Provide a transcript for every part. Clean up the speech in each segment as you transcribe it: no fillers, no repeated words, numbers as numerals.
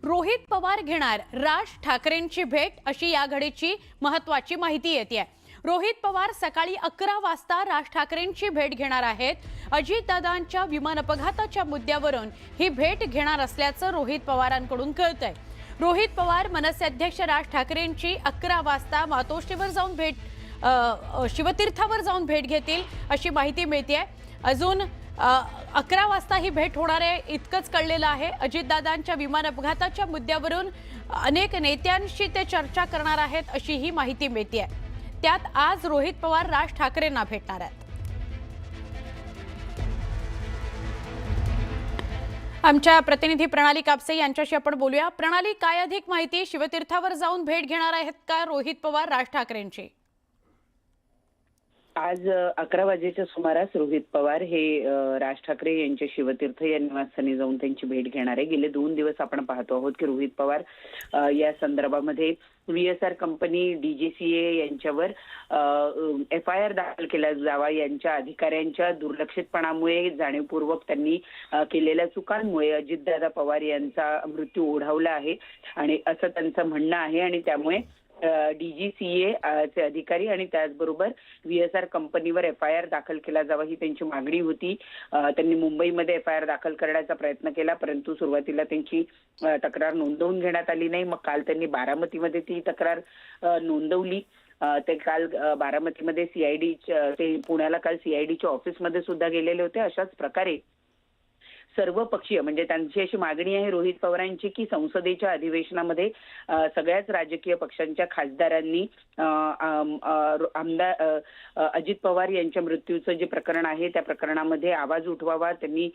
रोहित पवार घेणार राज ठाकरेंची भेट, अशी या घडीची महत्त्वाची माहिती येते। रोहित पवार सकाळी 11 वाजता राज ठाकरेंची भेट घेणार आहेत। अजितदादांच्या विमान अपघाताच्या मुद्द्यावरून ही भेट घेणार असल्याचं रोहित पवारांकडून कळतंय। रोहित पवार मनसे अध्यक्ष राज ठाकरेंची 11 वाजता मातोश्रीवर जाऊन शिवतीर्थावर जाऊन भेट घेतील, अशी माहिती मिळतेय। अजून 11 वाजता ही भेट होणार आहे इतकंच कळलेलं आहे। अजितदादांच्या विमान अपघाताच्या मुद्द्यावरून अनेक नेत्यांशी ते चर्चा करणार आहेत, अशी ही माहिती मिळतेय। त्यात आज रोहित पवार राज ठाकरेंना भेटणार आहेत। आमच्या प्रतिनिधी प्रणाली कापसे यांच्याशी आपण बोलूया। प्रणाली, काय अधिक माहिती? शिवतीर्थावर जाऊन भेट घेणार आहेत का रोहित पवार राज ठाकरेंची? आज 11 वाजेच्या सुमारास रोहित पवार हे राज ठाकरे यांच्या शिवतीर्थ या निवासस्थानी जाऊन त्यांची भेट घेणार आहे। गेले 2 दिवस आपण पाहतो आहोत की रोहित पवार या संदर्भामध्ये VSR कंपनी DGCA यांच्यावर FIR दाखल केला जावा, यांच्या अधिकाऱ्यांच्या दुर्लक्षितपणामुळे जाणीवपूर्वक त्यांनी केलेल्या चुकांमुळे अजितदादा पवार यांचा मृत्यू ओढावला आहे आणि असं त्यांचं म्हणणं आहे। आणि त्यामुळे DGCA चे अधिकारी आणि त्याचबरोबर VSR कंपनीवर FIR दाखल केला जावा, ही त्यांची मागणी होती। त्यांनी मुंबईमध्ये FIR दाखल करण्याचा प्रयत्न केला, परंतु सुरुवातीला त्यांची तक्रार नोंदवून घेण्यात आली नाही। मग काल त्यांनी बारामतीमध्ये ती तक्रार नोंदवली। ते काल बारामतीमध्ये CID ते पुण्याला काल CIDच्या ऑफिसमध्ये सुद्धा गेलेले होते। अशाच प्रकारे सर्व पक्षीय म्हणजे त्यांची अशी मागणी आहे रोहित पवारांची की संसदेच्या अधिवेशनामध्ये सगळ्याच राजकीय पक्षांच्या खासदारांनी आमदार अजित पवार यांच्या मृत्यूचं जे प्रकरण आहे त्या प्रकरणामध्ये आवाज उठवावा। त्यांनी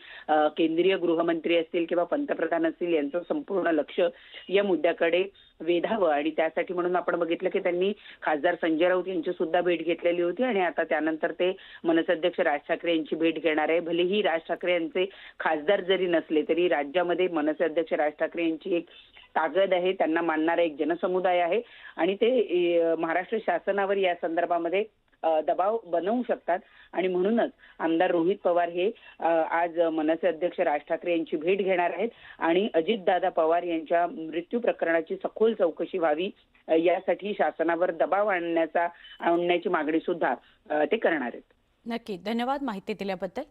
केंद्रीय गृहमंत्री असतील किंवा पंतप्रधान असतील यांचं संपूर्ण लक्ष या मुद्द्याकडे वेधावं आणि त्यासाठी म्हणून आपण बघितलं की त्यांनी खासदार संजय राऊत यांची सुद्धा भेट घेतलेली होती आणि आता त्यानंतर ते मनसे अध्यक्ष राज ठाकरे यांची भेट घेणार आहे। भलेही राज ठाकरे यांचे खासदार जरी नसले तरी राज्यामध्ये मनसे अध्यक्ष राज ठाकरे यांची एक ताकद आहे, त्यांना मानणारा एक जनसमुदाय आहे आणि ते महाराष्ट्र शासनावर या संदर्भामध्ये दबाव बनवू शकतात आणि म्हणूनच आमदार रोहित पवार हे आज मनसे अध्यक्ष राज ठाकरे यांची भेट घेणार आहेत आणि अजितदादा पवार यांच्या मृत्यू प्रकरणाची सखोल चौकशी व्हावी यासाठी शासनावर दबाव आणण्याची मागणी सुद्धा ते करणार आहेत। नक्की, धन्यवाद माहिती दिल्याबद्दल।